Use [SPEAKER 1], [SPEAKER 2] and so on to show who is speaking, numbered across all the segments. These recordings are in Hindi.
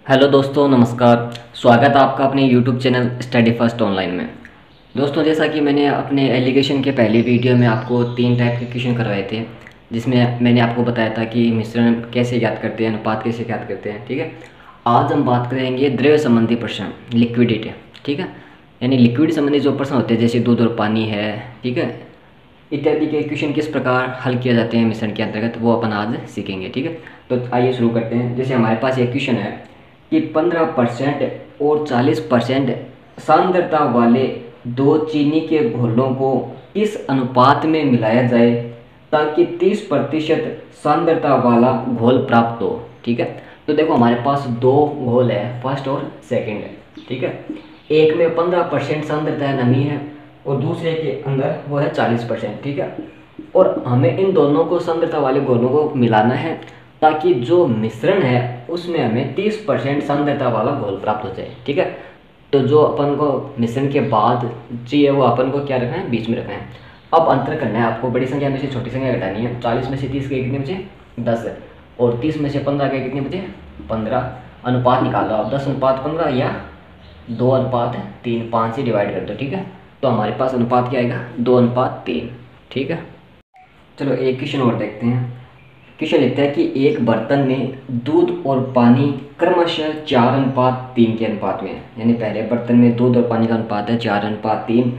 [SPEAKER 1] हेलो दोस्तों, नमस्कार। स्वागत है आपका अपने YouTube channel study first online में। दोस्तों, जैसा कि मैंने अपने एलिगेशन के पहले वीडियो में आपको 3 टाइप के क्वेश्चन करवाए थे, जिसमें मैंने आपको बताया था कि मिश्रण कैसे ज्ञात करते हैं, अनुपात कैसे ज्ञात करते हैं। ठीक है, आज हम बात करेंगे द्रव्य संबंधी प्रश्न, लिक्विडिटी। ठीक है, यानी लिक्विड संबंधी जो प्रश्न होते हैं, जैसे दूध और पानी है, ठीक है, इत्यादि के क्वेश्चन किस प्रकार हल किए जाते हैं मिश्रण के अंतर्गत, वो अपन आज सीखेंगे। ठीक है, तो आइए शुरू करते हैं। जैसे हमारे पास एक क्वेश्चन है कि 15% और 40% सांद्रता वाले दो चीनी के घोलों को इस अनुपात में मिलाया जाए ताकि 30% सांद्रता वाला घोल प्राप्त हो। ठीक है, तो देखो हमारे पास दो घोल है, फर्स्ट और सेकंड है। ठीक है, एक में 15% सांद्रता है, नमी है, और दूसरे के अंदर वो है 40%। ठीक है, और हमें इन दोनों को सांद्रता वाले घोलों को मिलाना है ताकि जो मिश्रण है उसमें हमें 30% सांद्रता वाला घोल प्राप्त हो जाए। ठीक है, तो जो अपन को मिश्रण के बाद चाहिए वो अपन को क्या रखना है, बीच में रखना है। अब अंतर करना है आपको, बड़ी संख्या में से छोटी संख्या घटानी है। 40 में से 30 के कितने बचे, 10 है, और 30 में से 15 के कितने बचे, 15। अनुपात निकालो आप, 10:15 या 2:3, 5 से डिवाइड कर दो। ठीक है, तो हमारे पास अनुपात क्या आएगा, 2:3। ठीक है, चलो एक क्वेश्चन और देखते हैं। क्वेश्चन लिखता है कि एक बर्तन में दूध और पानी क्रमशः 4:3 के अनुपात में है। यानी पहले बर्तन में दूध और पानी का अनुपात है 4:3,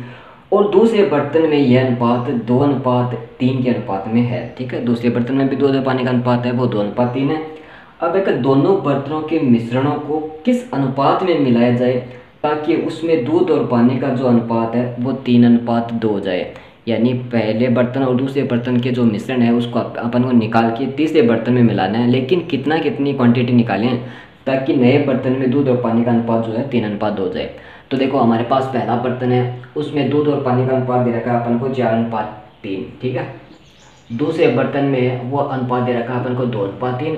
[SPEAKER 1] और दूसरे बर्तन में यह अनुपात 2:3 के अनुपात में है। ठीक है, दूसरे बर्तन में भी दूध और पानी का अनुपात है, वो 2:3 है। अब एक दोनों बर्तनों के मिश्रणों को किस अनुपात में मिलाया जाए ताकि उसमें दूध और पानी का जो अनुपात है वो 3:2 हो जाए। यानी पहले बर्तन और दूसरे बर्तन के जो मिश्रण है उसको अपन को निकाल के तीसरे बर्तन में मिलाना है, लेकिन कितनी क्वांटिटी निकालें ताकि नए बर्तन में दूध और पानी का अनुपात जो है 3:2 हो जाए। तो देखो हमारे पास पहला बर्तन है, उसमें दूध और पानी का अनुपात दे रखा है अपन को 4:3। ठीक है, दूसरे बर्तन में वो अनुपात दे रखा है अपन को 2:3,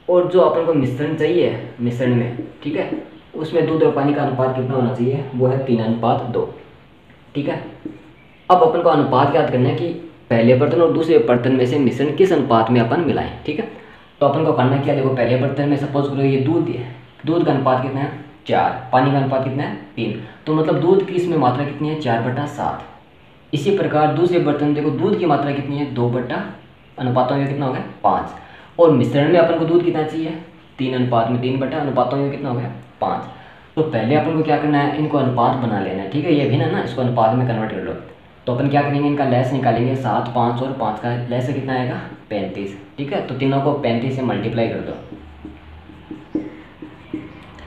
[SPEAKER 1] और जो अपन को मिश्रण चाहिए मिश्रण में, ठीक है, उसमें दूध और पानी का अनुपात कितना होना चाहिए, वो है 3:2। ठीक है, अब अपन को अनुपात याद करना है कि पहले बर्तन और दूसरे बर्तन में से मिश्रण किस अनुपात में अपन मिलाएं। ठीक है, तो अपन को करना क्या, देखो पहले बर्तन में सपोज करो ये दूध है, दूध का अनुपात कितना है 4, पानी का अनुपात कितना है 3, तो मतलब दूध की इसमें मात्रा कितनी है 4/7। इसी प्रकार दूसरे बर्तन में देखो दूध की मात्रा कितनी है 2 बटा अनुपातों में कितना हो गया 5, और मिश्रण में अपन को दूध कितना चाहिए 3:3, बटा अनुपातों में कितना हो गया 5। तो पहले अपन को क्या करना है, इनको अनुपात बना लेना है। ठीक है, ये भी ना इसको अनुपात में कन्वर्ट कर लो। तो अपन क्या करेंगे, इनका लेस निकालेंगे, 7, 5 और 5 का लेस कितना आएगा 35। ठीक है, तो तीनों को 35 से मल्टीप्लाई कर दो।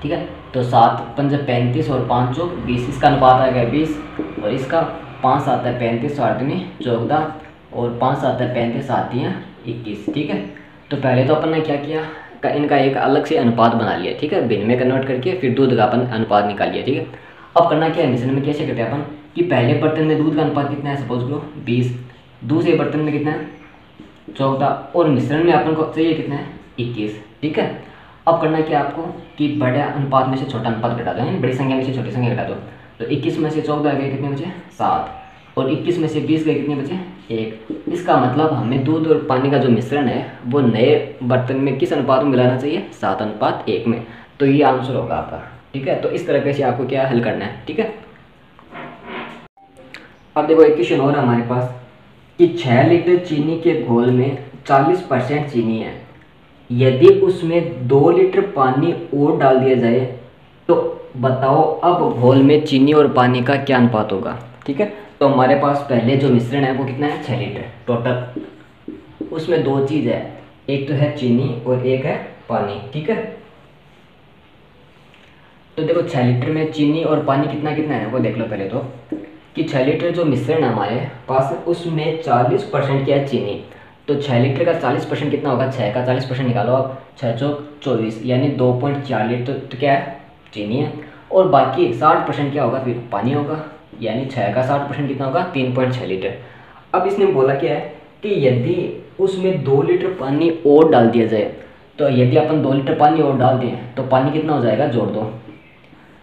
[SPEAKER 1] ठीक है, तो 7×5 35 और 5 चौक 20, इसका अनुपात आएगा 20, और इसका 5 आता है 35, 14 और 5 आता है 35, 21। ठीक है, तो पहले तो अपन ने क्या किया, इनका एक अलग से अनुपात बना लिया। ठीक है, भिन्न में कन्वर्ट करके फिर दूध का अपन अनुपात निकाल लिया। ठीक है, अब करना क्या है, मिश्रण में कैसे करते हैं अपन कि पहले बर्तन में दूध का अनुपात कितना है, सपोज करो 20, दूसरे बर्तन में कितना है 14, और मिश्रण में अपन को चाहिए कितना है 21। ठीक है, अब करना क्या आपको कि बड़े अनुपात में से छोटा अनुपात घटा दो, यानी बड़ी संख्या में से छोटी संख्या घटा दो। तो 21 में से 14 गए कितने बचे 7, और 21 में से 20 गए कितने बचे 1। इसका मतलब हमें दूध और पानी का जो मिश्रण है वो नए बर्तन में किस अनुपात में मिलाना चाहिए 7:1 में। तो ये आंसर होगा आपका। ठीक है, तो इस तरीके से आपको क्या हल करना है। ठीक है, अब देखो एक क्वेश्चन और हमारे पास कि 6 लीटर चीनी के घोल में 40% चीनी है, यदि उसमें 2 लीटर पानी और डाल दिया जाए तो बताओ अब घोल में चीनी और पानी का क्या अनुपात होगा। ठीक है, तो हमारे पास पहले जो मिश्रण है वो कितना है 6 लीटर टोटल, उसमें दो चीज़ है, एक तो है चीनी और एक है पानी। ठीक है, तो देखो 6 लीटर में चीनी और पानी कितना कितना है वो देख लो पहले तो, कि 6 लीटर जो मिश्रण है हमारे पास उसमें 40% क्या है चीनी। तो 6 लीटर का 40% कितना होगा, 6 का 40% निकालो आप, 6 चौक 24, यानी 2.4 लीटर तो क्या है चीनी है, और बाकी 60% क्या होगा फिर पानी होगा, यानी 6 का 60% कितना होगा 3.6 लीटर। अब इसने बोला क्या है कि यदि उसमें 2 लीटर पानी और डाल दिया जाए, तो यदि अपन 2 लीटर पानी और डाल दें तो पानी कितना हो जाएगा जोड़ दो।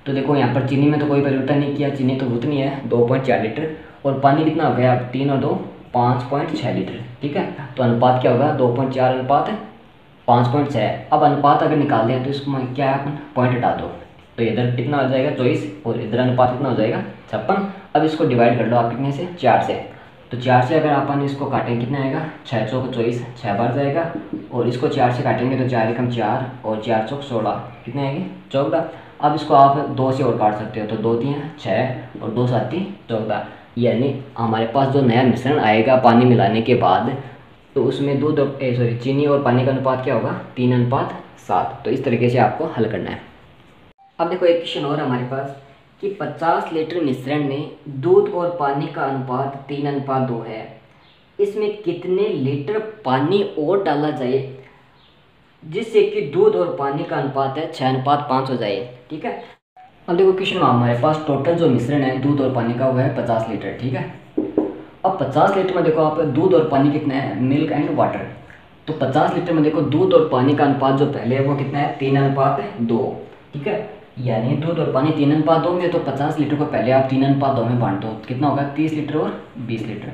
[SPEAKER 1] तो देखो यहाँ पर चीनी में तो कोई परिवर्तन नहीं किया, चीनी तो उतनी है 2.4 लीटर, और पानी कितना हो गया 3 और 2 5.6 लीटर। ठीक है, तो अनुपात क्या होगा 2.4:1 5.6। अब अनुपात अगर निकाल दें तो इसको क्या है, अपन पॉइंट हटा दो तो इधर कितना हो जाएगा 24 और इधर अनुपात कितना हो जाएगा 56। अब इसको डिवाइड कर लो आप कितने से 4 से, तो 4 से अगर अपन इसको काटेंगे कितना आएगा 6 चौक 24, 6 बार जाएगा और इसको 4 से काटेंगे तो 4 एकम 4 और 4 चौक 16 कितने आएंगे 14। अब इसको आप 2 से और काट सकते हो तो 2 3 6 और 2 7 14, यानी हमारे पास जो नया मिश्रण आएगा पानी मिलाने के बाद तो उसमें दूध चीनी और पानी का अनुपात क्या होगा 3:7। तो इस तरीके से आपको हल करना है। अब देखो एक क्वेश्चन और हमारे पास कि 50 लीटर मिश्रण में दूध और पानी का अनुपात 3:2 है, इसमें कितने लीटर पानी और डाला जाए जिससे कि दूध और पानी का अनुपात है 6:5 हो जाए। ठीक है, अब देखो क्वेश्चन में हमारे पास टोटल जो मिश्रण है दूध और पानी का वो है 50 लीटर। ठीक है, अब 50 लीटर में देखो आप दूध और पानी कितना है, मिल्क एंड वाटर, तो 50 लीटर में देखो दूध और पानी का अनुपात जो पहले है वो कितना है 3:2। ठीक है, यानी दूध और पानी 3:2 में, तो 50 लीटर को पहले आप 3:2 में बांट दो, कितना होगा 30 लीटर और 20 लीटर।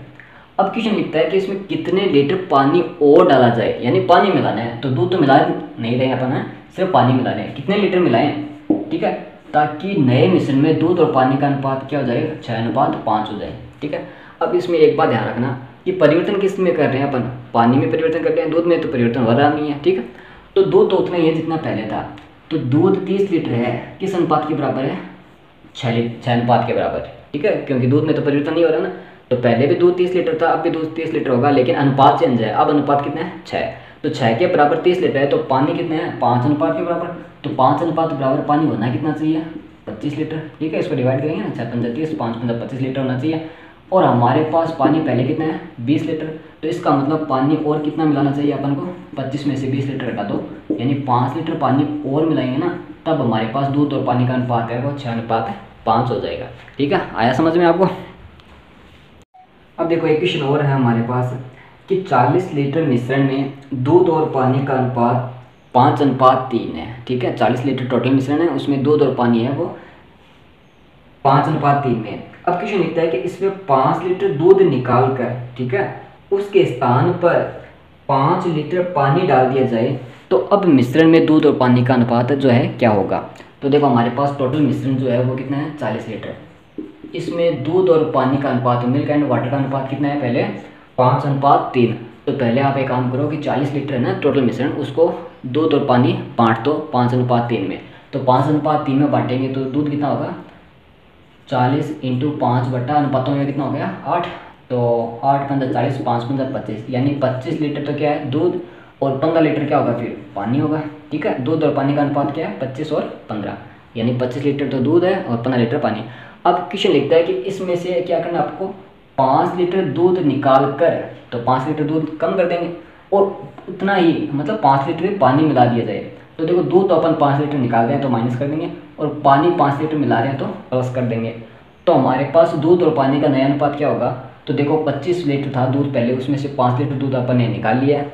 [SPEAKER 1] अब क्वेश्चन लिखता है कि इसमें कितने लीटर पानी और डाला जाए, यानी पानी मिलाना है, तो दूध तो मिला नहीं रहे अपन है, सिर्फ पानी मिला रहे हैं, कितने लीटर मिलाएं। ठीक है, ताकि नए मिश्रण में दूध और पानी का अनुपात क्या हो जाएगा 6:5 हो जाए। ठीक है, अब इसमें एक बात ध्यान रखना कि परिवर्तन किस में कर रहे हैं अपन, पानी में परिवर्तन कर रहे हैं, दूध में तो परिवर्तन हो रहा नहीं है। ठीक है, तो दूध तो उतना ही है जितना पहले था, तो दूध 30 लीटर है, किस अनुपात के बराबर है 6 अनुपात के बराबर। ठीक है, क्योंकि दूध में तो परिवर्तन नहीं हो रहा ना, तो पहले भी दूध 30 लीटर था, अब भी दूध 30 लीटर होगा, लेकिन अनुपात चेंज है। अब अनुपात कितना है 6, तो 6 के बराबर 30 लीटर है, तो पानी कितना है 5 अनुपात के बराबर, तो 5 अनुपात बराबर पानी होना कितना चाहिए 25 लीटर। ठीक है, इसको डिवाइड करेंगे ना 6 5 30, 5 5 25 लीटर होना चाहिए, और हमारे पास पानी पहले कितना है 20 लीटर, तो इसका मतलब पानी और कितना मिलाना चाहिए अपन को 25 में से 20 लीटर घटा दो, यानी 5 लीटर पानी और मिलाएंगे ना, तब हमारे पास दूध और पानी का अनुपात है वो 6:5 हो जाएगा। ठीक है, आया समझ में आपको। अब देखो एक क्वेश्चन और है हमारे पास कि 40 लीटर मिश्रण में दूध और पानी का अनुपात 5:3 है। ठीक है, 40 लीटर टोटल मिश्रण है, उसमें दूध और पानी है वो 5:3 में। अब क्वेश्चन लिखता है कि इसमें 5 लीटर दूध निकाल कर, ठीक है, उसके स्थान पर 5 लीटर पानी डाल दिया जाए, तो अब मिश्रण में दूध और पानी का अनुपात जो है क्या होगा। तो देखो हमारे पास टोटल मिश्रण जो है वो कितना है 40 लीटर, इसमें दूध और पानी का अनुपात, मिल्क एंड वाटर का अनुपात कितना है पहले 5:3। तो पहले आप एक काम करो कि 40 लीटर है ना टोटल मिश्रण, उसको दूध और पानी बांट दो 5:3 में, तो 5:3 में बांटेंगे तो दूध कितना होगा 40 × 5 बटा अनुपातों में कितना हो गया 8, तो 8 × 40, 5 × 25, यानी 25 लीटर तो क्या है दूध और 15 लीटर क्या होगा फिर पानी होगा। ठीक है, दूध और पानी का अनुपात क्या है 25 और 15, यानी 25 लीटर तो दूध है और 15 लीटर पानी। अब क्वेश्चन लिखता है कि इसमें से क्या करना आपको 5 लीटर दूध निकाल कर, तो 5 लीटर दूध कम कर देंगे और उतना ही मतलब 5 लीटर पानी मिला दिया जाए। तो देखो दूध तो अपन 5 लीटर निकाल रहे हैं तो माइनस कर देंगे, और पानी 5 लीटर मिला रहे हैं तो प्लस कर देंगे, तो हमारे पास दूध और पानी का नया अनुपात क्या होगा। तो देखो 25 लीटर था दूध पहले, उसमें से 5 लीटर दूध अपन ने निकाल लिया है,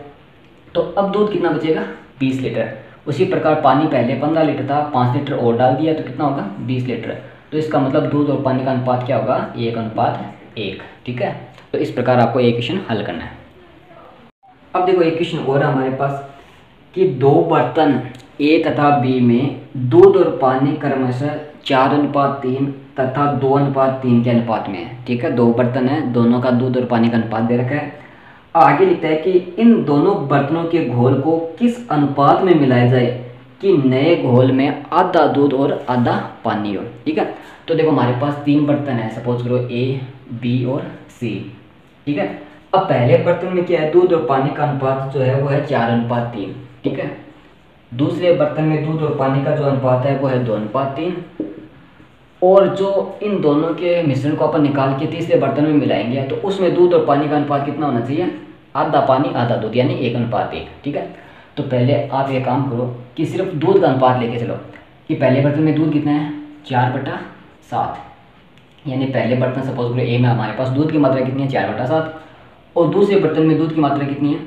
[SPEAKER 1] तो अब दूध कितना बचेगा 20 लीटर। उसी प्रकार पानी पहले 15 लीटर था, 5 लीटर और डाल दिया तो कितना होगा 20 लीटर, तो इसका मतलब दूध और पानी का अनुपात क्या होगा 1:1। ठीक है, तो इस प्रकार आपको एक क्वेश्चन हल करना है। अब देखो एक क्वेश्चन और है हमारे पास कि 2 बर्तन ए तथा बी में दूध और पानी क्रमशः 4:3 तथा 2:3 के अनुपात में है। ठीक है, 2 बर्तन है, दोनों का दूध और पानी का अनुपात दे रखा है। आगे लिखता है कि इन दोनों बर्तनों के घोल को किस अनुपात में मिलाया जाए कि नए घोल में आधा दूध और आधा पानी हो। ठीक है, तो देखो हमारे पास 3 बर्तन है, सपोज करो ए बी और सी। ठीक है, अब पहले बर्तन में क्या है दूध और पानी का अनुपात जो है वो है 4:3। ठीक है, दूसरे बर्तन में दूध और पानी का जो अनुपात है वो है 2:3, और जो इन दोनों के मिश्रण को अपन निकाल के तीसरे बर्तन में मिलाएंगे तो उसमें दूध और पानी का अनुपात कितना होना चाहिए आधा पानी आधा दूध, यानी 1:1। ठीक है, तो पहले आप ये काम करो कि सिर्फ दूध का अनुपात लेके चलो कि पहले बर्तन में दूध कितना है 4/7, यानी पहले बर्तन सपोज करो ए में हमारे पास दूध की मात्रा कितनी है 4/7, और दूसरे बर्तन में दूध की मात्रा कितनी है,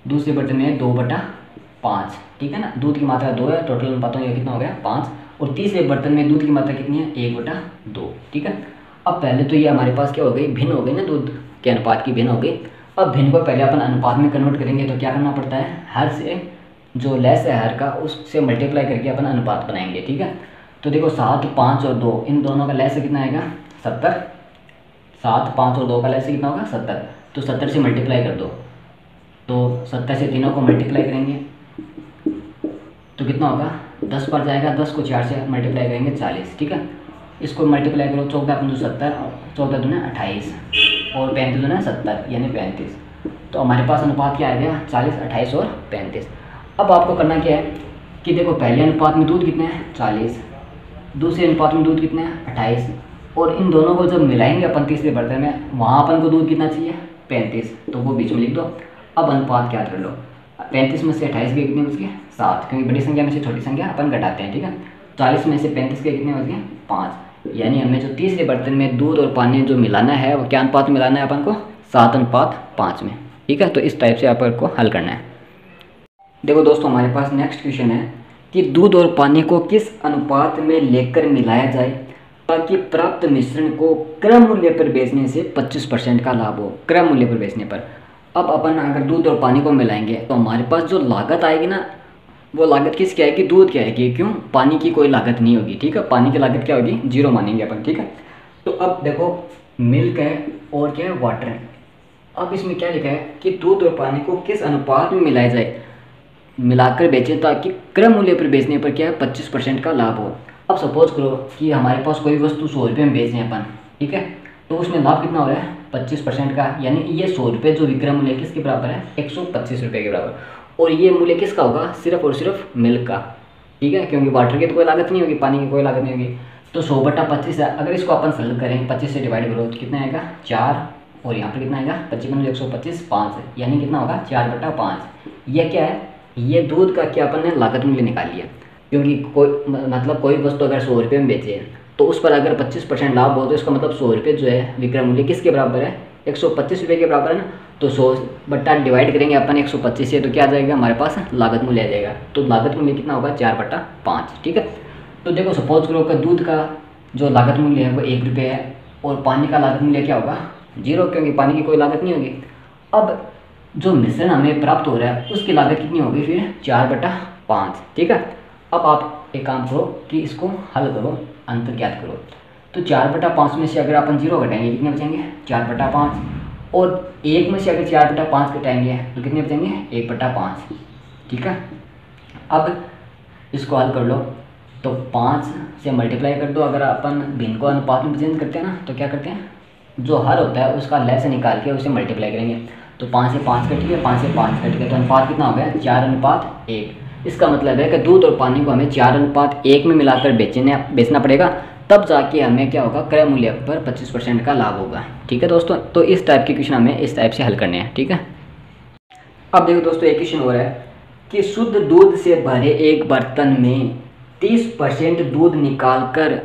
[SPEAKER 1] दूसरे बर्तन में 2/5। ठीक है ना, दूध की मात्रा 2 है, टोटल अनुपातों ये कितना हो गया 5, और तीसरे बर्तन में दूध की मात्रा कितनी है 1/2। ठीक है, अब पहले तो ये हमारे पास क्या हो गई भिन्न हो गई ना, दूध के अनुपात की भिन्न हो गई। अब भिन्न को पहले अपन अनुपात में कन्वर्ट करेंगे तो क्या करना पड़ता है हर से जो लेस है हर का उससे मल्टीप्लाई करके अपन अनुपात बनाएंगे, ठीक है। तो देखो 7, 5 और 2 इन दोनों का लेस कितना आएगा 70। 7, 5 और 2 का लेस कितना होगा 70। तो 70 से मल्टीप्लाई कर दो, तो 70 से तीनों को मल्टीप्लाई करेंगे तो कितना होगा 10 पर जाएगा, 10 को 4 से मल्टीप्लाई करेंगे 40, ठीक है। इसको मल्टीप्लाई करो 14 पंजो 70, 14 दूना 28 और 35 दूना 70 यानी 35। तो हमारे पास अनुपात क्या आ गया 40, 28 और 35। अब आपको करना क्या है कि देखो पहले अनुपात में दूध कितने हैं 40, दूसरे अनुपात में दूध कितने हैं 28, और इन दोनों को जब मिलाएंगे अपन तीसरे बर्तन में वहाँ अपन को दूध कितना चाहिए 35, तो वो बीच में लिख दो। अब अनुपात क्या कर लो 35 में से 28 के कितने बच गए 7, क्योंकि बड़ी संख्या में से छोटी संख्या अपन घटाते हैं, ठीक है। 40 में से 35 के कितने बच गए 5, यानी हमें जो तीसरे बर्तन में दूध और पानी जो मिलाना है वो क्या अनुपात में मिलाना है अपन को 7:5 में, ठीक है। तो इस टाइप से अपन को हल करना है। देखो दोस्तों हमारे पास नेक्स्ट क्वेश्चन है कि दूध और पानी को किस अनुपात में लेकर मिलाया जाए ताकि प्राप्त मिश्रण को क्रय मूल्य पर बेचने से 25% का लाभ हो। क्रय मूल्य पर बेचने पर अब अपन अगर दूध और पानी को मिलाएंगे तो हमारे पास जो लागत आएगी ना वो लागत किसकी आएगी दूध की आएगी, क्यों पानी की कोई लागत नहीं होगी, ठीक है। पानी की लागत क्या होगी 0 मानेंगे अपन, ठीक है। तो अब देखो मिल्क है और क्या है वाटर है। अब इसमें क्या लिखा है कि दूध और पानी को किस अनुपात में मिलाया जाए मिलाकर बेचें ताकि क्रय मूल्य पर बेचने पर क्या है 25% का लाभ हो। अब सपोज करो कि हमारे पास कोई वस्तु 100 रुपये में बेच रहे हैं अपन, ठीक है। तो उसमें लाभ कितना हो रहा है 25% का, यानी ये 100 रुपये जो विक्रय मूल्य किसके बराबर है 125 रुपये के बराबर, और ये मूल्य किसका होगा सिर्फ और सिर्फ मिल्क का, ठीक है, क्योंकि वाटर की तो कोई लागत नहीं होगी, पानी की कोई लागत नहीं होगी। तो 100/25 है, अगर इसको अपन सरल करें 25 से डिवाइड करो तो कितना आएगा 4, और यहाँ पर कितना आएगा 25 125 5, यानी कितना होगा 4/5। यह क्या है ये दूध का क्या अपन ने लागत मूल्य निकाल लिया, क्योंकि कोई वस्तु अगर 100 रुपये में बेचे तो उस पर अगर 25% लाभ हो तो इसका मतलब 100 रुपये जो है विक्रय मूल्य किसके बराबर है 125 रुपये के बराबर है ना। तो 100 डिवाइड करेंगे अपन 125 से तो क्या आ जाएगा हमारे पास लागत मूल्य आ जाएगा। तो लागत मूल्य कितना होगा 4/5, ठीक है। तो देखो सपोज करो कि दूध का जो लागत मूल्य है वो 1 रुपये है और पानी का लागत मूल्य क्या होगा 0, क्योंकि पानी की कोई लागत नहीं होगी। अब जो मिश्रण हमें प्राप्त हो रहा है उसकी लागत कितनी होगी फिर 4/5, ठीक है। अब आप एक काम करो कि इसको हल करो, अंतर ज्ञात करो। तो 4/5 में से अगर अपन 0 घटाएंगे कितने बचेंगे 4/5, और 1 में से अगर 4/5 घटाएंगे तो कितने बचेंगे 1/5, ठीक है। अब इसको हल कर लो तो 5 से मल्टीप्लाई कर दो। अगर अपन भिन्न को अनुपात में चेंज करते हैं ना तो क्या करते हैं जो हर होता है उसका लेस निकाल के उसे मल्टीप्लाई करेंगे। तो 5 से 5 कट गया, 5 से 5 कट गया, तो अनुपात कितना हो गया 4:1। इसका मतलब है कि दूध और पानी को हमें 4:1 में मिलाकर बेचना पड़ेगा, तब जाके हमें क्या होगा क्रय मूल्य पर 25% का लाभ होगा, ठीक है दोस्तों। तो इस टाइप के क्वेश्चन हमें इस टाइप से हल करने हैं, ठीक है। अब देखो दोस्तों एक क्वेश्चन हो रहा है कि शुद्ध दूध से भरे एक बर्तन में 30% दूध निकालकर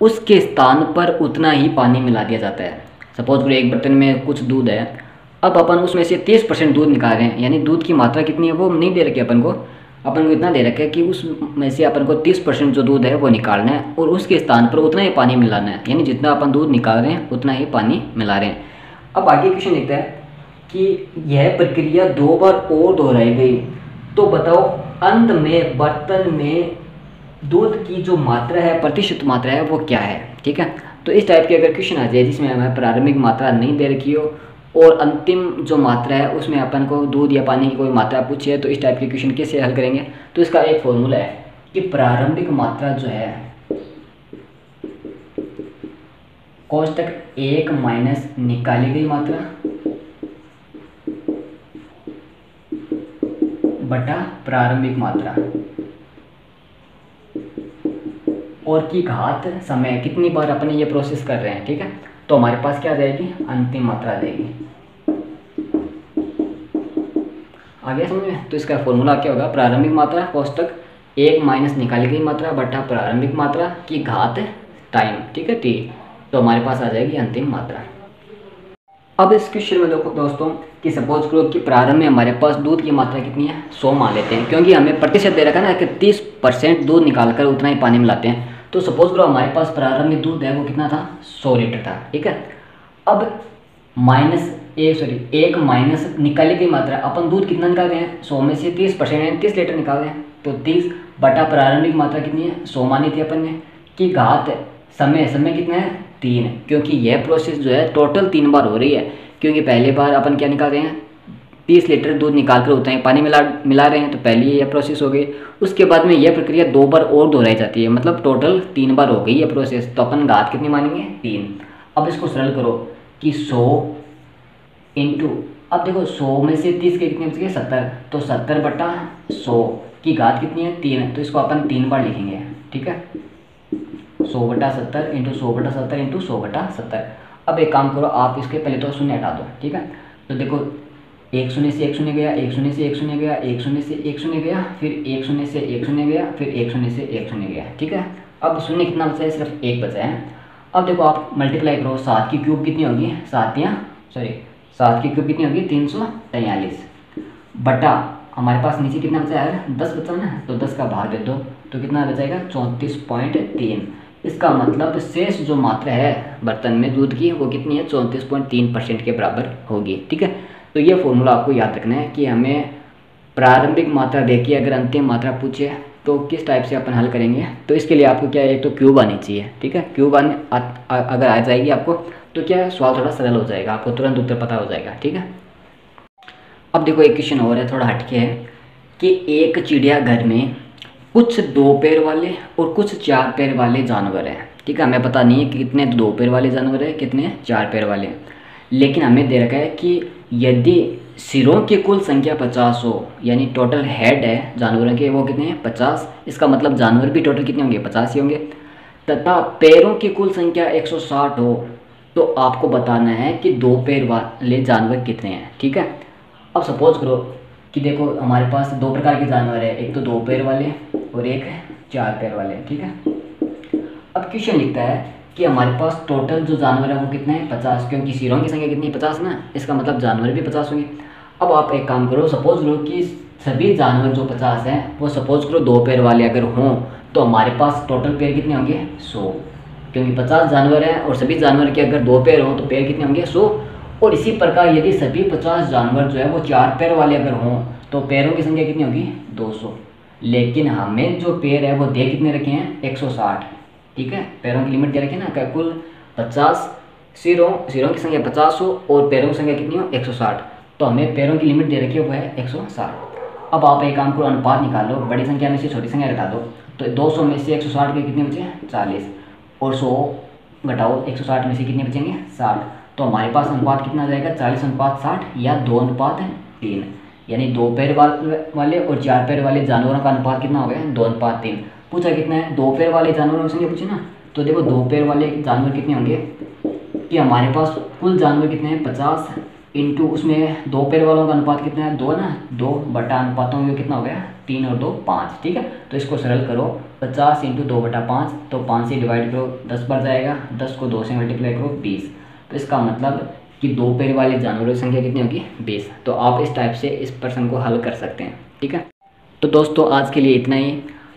[SPEAKER 1] उसके स्थान पर उतना ही पानी मिला दिया जाता है। सपोज करो एक बर्तन में कुछ दूध है, अब अपन उसमें से 30% दूध निकाल रहे हैं, यानी दूध की मात्रा कितनी है वो नहीं दे रखी अपन को इतना दे रखा है कि उसमें से अपन को 30% जो दूध है वो निकालना है और उसके स्थान पर उतना ही पानी मिलाना है, यानी जितना अपन दूध निकाल रहे हैं उतना ही पानी मिला रहे हैं। अब आगे क्वेश्चन लिखता है कि यह प्रक्रिया 2 बार और दोहराई गई, तो बताओ अंत में बर्तन में दूध की जो मात्रा है प्रतिशत मात्रा है वो क्या है, ठीक है। तो इस टाइप के अगर क्वेश्चन आ जाए जिसमें हमें प्रारंभिक मात्रा नहीं दे रखी हो और अंतिम जो मात्रा है उसमें अपन को दूध या पानी की कोई मात्रा पूछी है, तो इस टाइप के क्वेश्चन कैसे हल करेंगे। तो इसका एक फॉर्मूला है कि प्रारंभिक मात्रा जो है कोष्टक 1 माइनस निकाली गई मात्रा बटा प्रारंभिक मात्रा और की घात समय कितनी बार अपन ये प्रोसेस कर रहे हैं, ठीक है। तो हमारे पास क्या आ जाएगी अंतिम मात्रा आ जाएगी। आ गया समझ में। तो इसका फॉर्मूला क्या होगा प्रारंभिक मात्रा कोष्टक 1 माइनस निकाली गई मात्रा बटा प्रारंभिक मात्रा की घात टाइम, ठीक है, t। तो हमारे पास आ जाएगी अंतिम मात्रा। अब इस क्वेश्चन में देखो दोस्तों कि सपोज करो कि प्रारंभ में हमारे पास दूध की मात्रा कितनी है 100 मान लेते हैं, क्योंकि हमें प्रतिशत दे रखा है ना कि 30% दूध निकालकर उतना ही पानी मिलाते हैं। तो सपोज करो हमारे पास प्रारंभ में दूध है वो कितना था 100 लीटर था, ठीक है। अब माइनस एक माइनस निकाली गई मात्रा, अपन दूध कितना निकाल रहे हैं 100 में से 30% यानी 30 लीटर निकाल रहे हैं, तो 30 बटा प्रारंभिक मात्रा कितनी है 100 मानी थी अपन ने, की घात समय कितना है 3, क्योंकि यह प्रोसेस जो है टोटल 3 बार हो रही है, क्योंकि पहले बार अपन क्या निकाल रहे हैं 30 लीटर दूध निकाल कर होते हैं, पानी मिला रहे हैं, तो पहले यह प्रोसेस हो गई। उसके बाद में यह प्रक्रिया 2 बार और दोहराई जाती है, मतलब टोटल 3 बार हो गई यह प्रोसेस, तो अपन घात कितनी मानेंगे 3। अब इसको सरल करो कि 100 इंटू, अब देखो 100 में से 30 के कितने बच गए 70, तो 70 बटा 100 की घात कितनी है 3, तो इसको अपन 3 बार लिखेंगे, ठीक है। 100 बटा 70 इंटू 100 बटा 70 इंटू 100 बटा 70। अब एक काम करो, आप इसके पहले तो शून्य हटा दो, ठीक है। तो देखो एक शून्य से एक शून्य गया, एक शून्य से एक शून्य गया, एक शून्य से एक शून्य गया, फिर एक शून्य से एक शून्य गया, फिर एक शून्य से एक शून्य गया, ठीक है। अब शून्य कितना बचा है, सिर्फ 1 बचा है। अब देखो आप मल्टीप्लाई करो, 7 की क्यूब कितनी होगी, 7 की क्यूब कितनी होगी 343 बटा हमारे पास नीचे कितना बचा है 10 बचा ना, तो 10 का भाग दे दो, तो कितना बचाएगा 34.3। इसका मतलब शेष जो मात्रा है बर्तन में दूध की वो कितनी है 34.3% के बराबर होगी, ठीक है। तो ये फॉर्मूला आपको याद रखना है कि हमें प्रारंभिक मात्रा देखिए, अगर अंतिम मात्रा पूछे तो किस टाइप से अपन हल करेंगे। तो इसके लिए आपको क्या है, एक तो क्यूब आनी चाहिए, ठीक है। क्यूब अगर आ जाएगी आपको तो क्या है सवाल थोड़ा सरल हो जाएगा, आपको तुरंत उत्तर पता हो जाएगा, ठीक है। अब देखो एक क्वेश्चन और है, थोड़ा हटके है कि एक चिड़ियाघर में कुछ 2 पैर वाले और कुछ 4 पैर वाले जानवर हैं, ठीक है। हमें पता नहीं है कि कितने 2 पैर वाले जानवर हैं, कितने 4 पैर वाले, लेकिन हमें दे रखा है कि यदि सिरों की कुल संख्या 50 हो, यानी टोटल हेड है जानवरों के वो कितने हैं 50, इसका मतलब जानवर भी टोटल कितने होंगे 50 ही होंगे, तथा पैरों की कुल संख्या 160 हो, तो आपको बताना है कि 2 पैर वाले जानवर कितने हैं, ठीक है। अब सपोज करो कि देखो हमारे पास 2 प्रकार के जानवर है, एक तो 2 पैर वाले और एक 4 पैर वाले, ठीक है। अब क्वेश्चन लिखता है कि हमारे पास टोटल जो जानवर है वो कितने हैं 50, क्योंकि सिरों की संख्या कितनी है 50 ना, इसका मतलब जानवर भी 50 होंगे। अब आप एक काम करो, सपोज करो कि सभी जानवर जो 50 हैं वो सपोज करो 2 पैर वाले अगर हों, तो हमारे पास टोटल पैर कितने होंगे 100, क्योंकि 50 जानवर हैं और सभी जानवर के अगर 2 पैर हों तो पैर कितने होंगे 100। और इसी प्रकार यदि सभी 50 जानवर जो है वो 4 पैर वाले अगर हों तो पैरों की संख्या कितनी होगी 200, लेकिन हमें जो पैर है वो दे कितने रखे हैं 160, ठीक है। पैरों की लिमिट क्या रखी ना, कुल 50 सिरों की संख्या 50 हो और पैरों की संख्या कितनी हो 160, तो हमें पैरों की लिमिट दे रखी है वो है 160। अब आप एक काम करो, अनुपात निकाल लो, बड़ी संख्या में से छोटी संख्या घटा दो, तो 200 में से 160 के कितने बचे 40, और 100 घटाओ 160 में से कितने बचेंगे 60, तो हमारे पास अनुपात कितना आ जाएगा 40:60 या 2:3, यानी 2 पैर वाले और 4 पैर वाले जानवरों का अनुपात कितना हो गया 2:3। पूछा कितना है 2 पैर वाले जानवरों की संख्या पूछे ना, तो देखो 2 पैर वाले जानवर कितने होंगे कि हमारे पास कुल जानवर कितने हैं 50 इंटू उसमें 2 पैर वालों का अनुपात कितना है 2 ना, 2 बटा अनुपातों में कितना हो गया 3 और 2 5, ठीक है। तो इसको सरल करो, 50 इंटू 2/5, तो 5 से डिवाइड करो 10 बार जाएगा, 10 को 2 से मल्टीप्लाई करो 20, तो इसका मतलब कि 2 पैर वाले जानवरों की संख्या कितनी होगी 20। तो आप इस टाइप से इस प्रश्न को हल कर सकते हैं, ठीक है। तो दोस्तों आज के लिए इतना ही,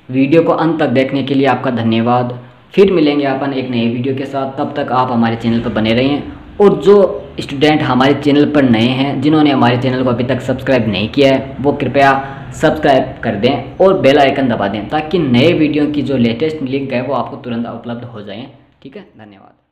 [SPEAKER 1] वीडियो को अंत तक देखने के लिए आपका धन्यवाद। फिर मिलेंगे अपन एक नए वीडियो के साथ, तब तक आप हमारे चैनल पर बने रहें। और जो स्टूडेंट हमारे चैनल पर नए हैं, जिन्होंने हमारे चैनल को अभी तक सब्सक्राइब नहीं किया है, वो कृपया सब्सक्राइब कर दें और बेल आइकन दबा दें, ताकि नए वीडियो की जो लेटेस्ट लिंक है वो आपको तुरंत उपलब्ध हो जाएं, ठीक है। धन्यवाद।